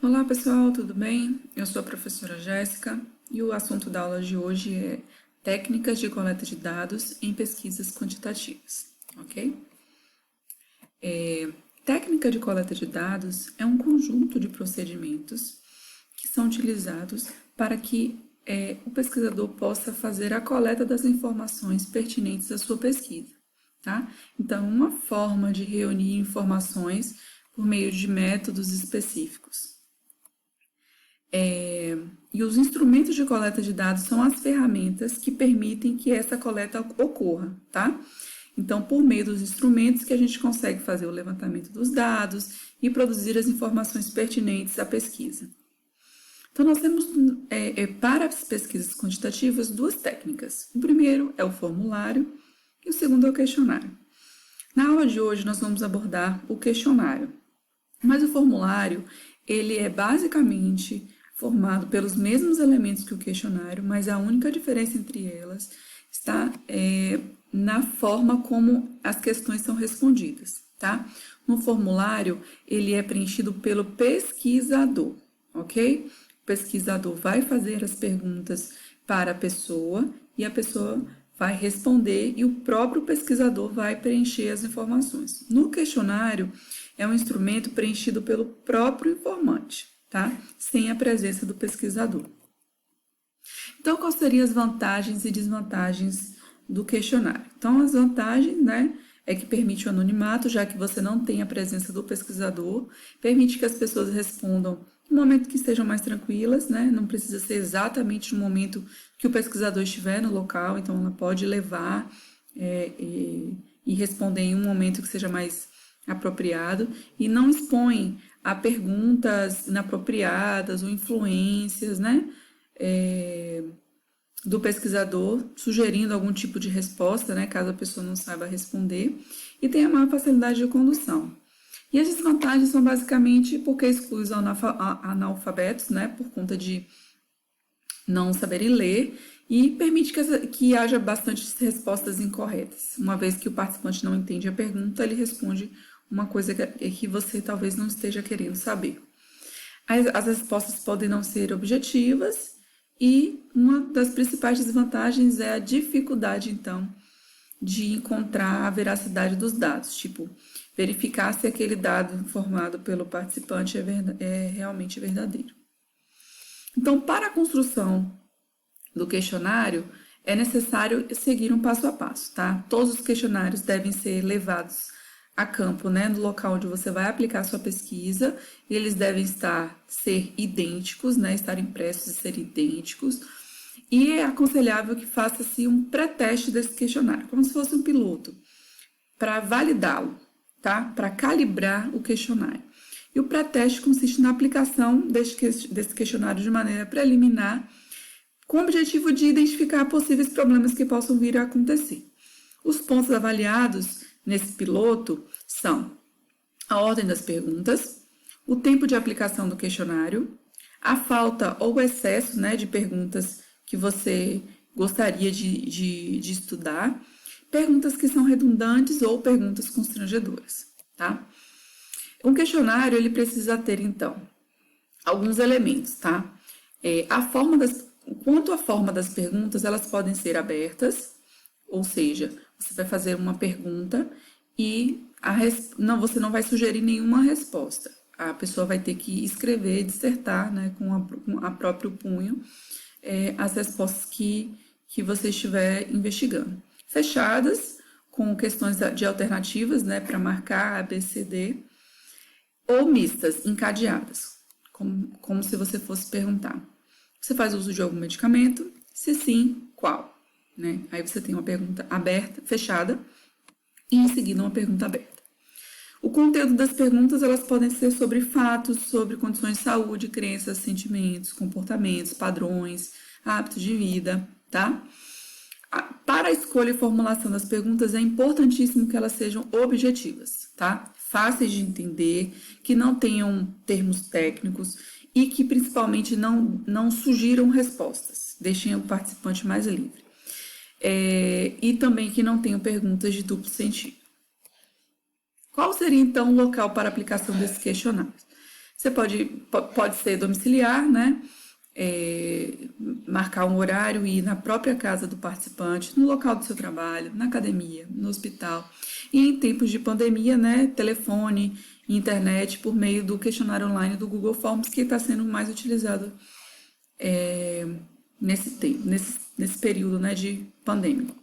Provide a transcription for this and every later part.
Olá pessoal, tudo bem? Eu sou a professora Jéssica e o assunto da aula de hoje é técnicas de coleta de dados em pesquisas quantitativas, ok? Técnica de coleta de dados é um conjunto de procedimentos que são utilizados para que o pesquisador possa fazer a coleta das informações pertinentes à sua pesquisa, tá? Então, uma forma de reunir informações por meio de métodos específicos. E os instrumentos de coleta de dados são as ferramentas que permitem que essa coleta ocorra, tá? Então, por meio dos instrumentos que a gente consegue fazer o levantamento dos dados e produzir as informações pertinentes à pesquisa. Então, nós temos, para as pesquisas quantitativas, duas técnicas. O primeiro é o formulário e o segundo é o questionário. Na aula de hoje, nós vamos abordar o questionário. Mas o formulário, ele é basicamente formado pelos mesmos elementos que o questionário, mas a única diferença entre elas está na forma como as questões são respondidas, tá? No formulário, ele é preenchido pelo pesquisador, ok? O pesquisador vai fazer as perguntas para a pessoa e a pessoa vai responder e o próprio pesquisador vai preencher as informações. No questionário, é um instrumento preenchido pelo próprio informante, tá? Sem a presença do pesquisador. Então, quais seriam as vantagens e desvantagens do questionário? Então, as vantagens, né, é que permite o anonimato, já que você não tem a presença do pesquisador, permite que as pessoas respondam no momento que estejam mais tranquilas, né? Não precisa ser exatamente no momento que o pesquisador estiver no local, então ela pode levar e responder em um momento que seja mais apropriado e não expõe a perguntas inapropriadas ou influências, né, do pesquisador, sugerindo algum tipo de resposta, né, caso a pessoa não saiba responder, e tem a maior facilidade de condução. E as desvantagens são basicamente porque exclui os analfabetos, né, por conta de não saberem ler, e permite que haja bastante respostas incorretas. Uma vez que o participante não entende a pergunta, ele responde uma coisa que você talvez não esteja querendo saber. As respostas podem não ser objetivas e uma das principais desvantagens é a dificuldade, então, de encontrar a veracidade dos dados, tipo, verificar se aquele dado informado pelo participante é realmente verdadeiro. Então, para a construção do questionário, é necessário seguir um passo a passo, tá? Todos os questionários devem ser levados a campo, né, no local onde você vai aplicar a sua pesquisa, e eles devem ser idênticos, né, estar impressos e ser idênticos, e é aconselhável que faça-se um pré-teste desse questionário, como se fosse um piloto, para validá-lo, tá? Para calibrar o questionário. E o pré-teste consiste na aplicação desse questionário de maneira preliminar, com o objetivo de identificar possíveis problemas que possam vir a acontecer. Os pontos avaliados nesse piloto são a ordem das perguntas, o tempo de aplicação do questionário, a falta ou excesso, né, de perguntas que você gostaria de estudar, perguntas que são redundantes ou perguntas constrangedoras, tá? Um questionário, ele precisa ter, então, alguns elementos, tá? Quanto à forma das perguntas, elas podem ser abertas, ou seja, você vai fazer uma pergunta e você não vai sugerir nenhuma resposta. A pessoa vai ter que escrever, dissertar, né, com a próprio punho, as respostas que você estiver investigando. Fechadas, com questões de alternativas, né, para marcar A, B, C, D, ou mistas, encadeadas, como se você fosse perguntar: você faz uso de algum medicamento? Se sim, qual? Né? Aí você tem uma pergunta aberta, fechada, e em seguida uma pergunta aberta. O conteúdo das perguntas, elas podem ser sobre fatos, sobre condições de saúde, crenças, sentimentos, comportamentos, padrões, hábitos de vida, tá? Para a escolha e formulação das perguntas, é importantíssimo que elas sejam objetivas, tá? Fáceis de entender, que não tenham termos técnicos e que, principalmente, não sugiram respostas. Deixem o participante mais livre. E também que não tenham perguntas de duplo sentido. Qual seria, então, o local para aplicação desses questionários? Você pode ser domiciliar, né? Marcar um horário e ir na própria casa do participante, no local do seu trabalho, na academia, no hospital. E em tempos de pandemia, né? Telefone, internet, por meio do questionário online do Google Forms, que está sendo mais utilizado nesse período, né, de pandêmico.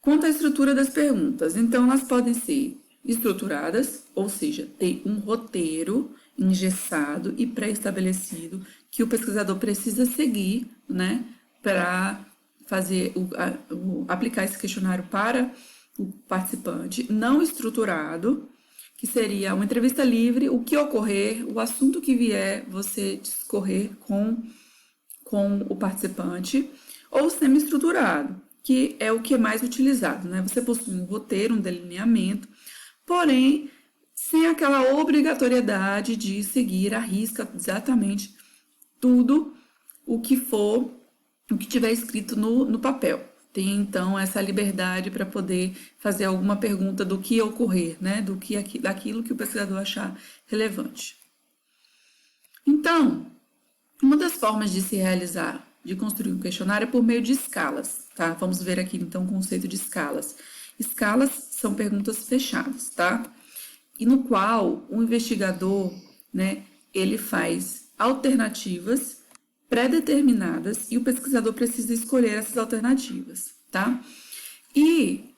Quanto à estrutura das perguntas, então elas podem ser estruturadas, ou seja, ter um roteiro engessado e pré-estabelecido que o pesquisador precisa seguir, né, para fazer aplicar esse questionário para o participante, não estruturado, que seria uma entrevista livre, o que ocorrer, o assunto que vier, você discorrer com o participante, ou semi-estruturado, que é o que é mais utilizado, né? Você possui um roteiro, um delineamento, porém, sem aquela obrigatoriedade de seguir à risca exatamente tudo o que tiver escrito no papel. Tem, então, essa liberdade para poder fazer alguma pergunta do que ocorrer, né? Daquilo que o pesquisador achar relevante. Então, uma das formas de se realizar, de construir um questionário é por meio de escalas, tá? Vamos ver aqui, então, o conceito de escalas. Escalas são perguntas fechadas, tá? E no qual o investigador, né, ele faz alternativas pré-determinadas e o pesquisador precisa escolher essas alternativas, tá? E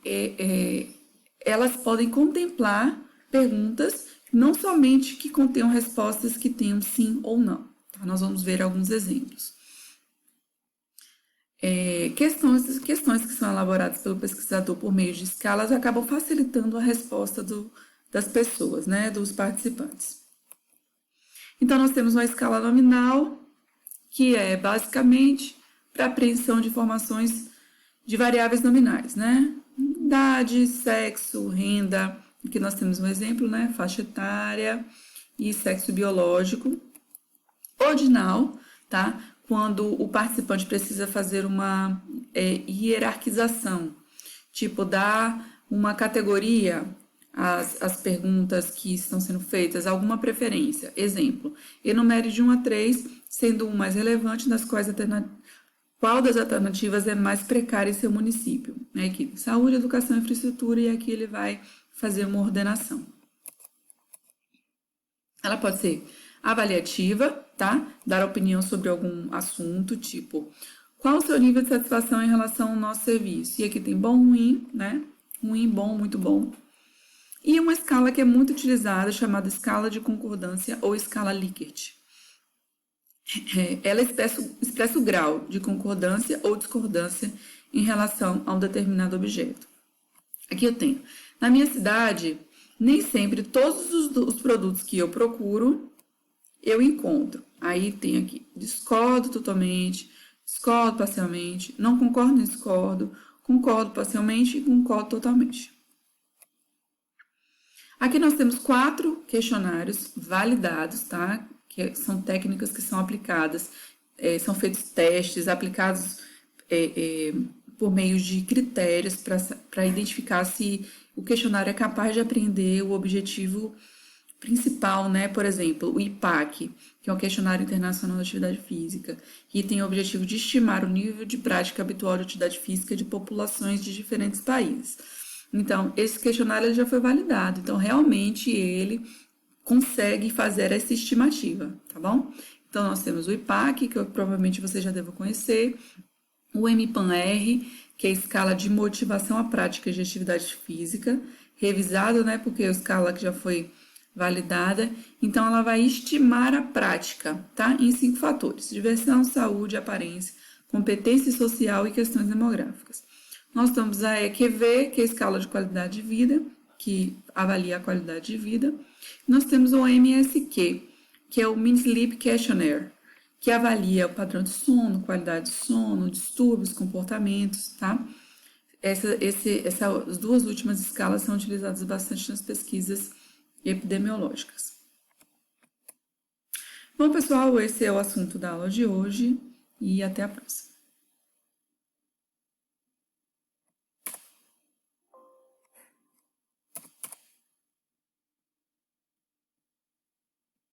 elas podem contemplar perguntas não somente que contenham respostas que tenham sim ou não. Tá? Nós vamos ver alguns exemplos. Questões que são elaboradas pelo pesquisador por meio de escalas acabam facilitando a resposta das pessoas, né, dos participantes. Então, nós temos uma escala nominal, que é basicamente para apreensão de informações de variáveis nominais, né? Idade, sexo, renda, aqui nós temos um exemplo, né? Faixa etária e sexo biológico. Ordinal, tá? Quando o participante precisa fazer uma hierarquização, tipo dar uma categoria às perguntas que estão sendo feitas, alguma preferência. Exemplo, enumere de 1 a 3, sendo 1 mais relevante, das quais qual das alternativas é mais precária em seu município. Aqui, saúde, educação, infraestrutura, e aqui ele vai fazer uma ordenação. Ela pode ser avaliativa, tá? Dar opinião sobre algum assunto, tipo, qual o seu nível de satisfação em relação ao nosso serviço? E aqui tem bom, ruim, né? Ruim, bom, muito bom. E uma escala que é muito utilizada, chamada escala de concordância ou escala Likert. Ela expressa o grau de concordância ou discordância em relação a um determinado objeto. Aqui eu tenho. Na minha cidade, nem sempre todos os produtos que eu procuro, eu encontro. Aí tem aqui, discordo totalmente, discordo parcialmente, não concordo nem discordo, concordo parcialmente e concordo totalmente. Aqui nós temos 4 questionários validados, tá? Que são técnicas que são aplicadas, são feitos testes aplicados por meio de critérios para identificar se o questionário é capaz de apreender o objetivo principal, né? Por exemplo, o IPAC, que é o Questionário Internacional de Atividade Física, que tem o objetivo de estimar o nível de prática habitual de atividade física de populações de diferentes países. Então, esse questionário já foi validado, então realmente ele consegue fazer essa estimativa, tá bom? Então, nós temos o IPAC, que provavelmente você já deve conhecer, o MPAN-R, que é a escala de motivação à prática de atividade física, revisado, né, porque é a escala que já foi validada, então ela vai estimar a prática, tá? Em 5 fatores: diversão, saúde, aparência, competência social e questões demográficas. Nós temos a EQV, que é a escala de qualidade de vida, que avalia a qualidade de vida. Nós temos o MSQ, que é o Mean Sleep Questionnaire, que avalia o padrão de sono, qualidade de sono, distúrbios, comportamentos, tá? Essas 2 últimas escalas são utilizadas bastante nas pesquisas epidemiológicas. Bom, pessoal, esse é o assunto da aula de hoje e até a próxima.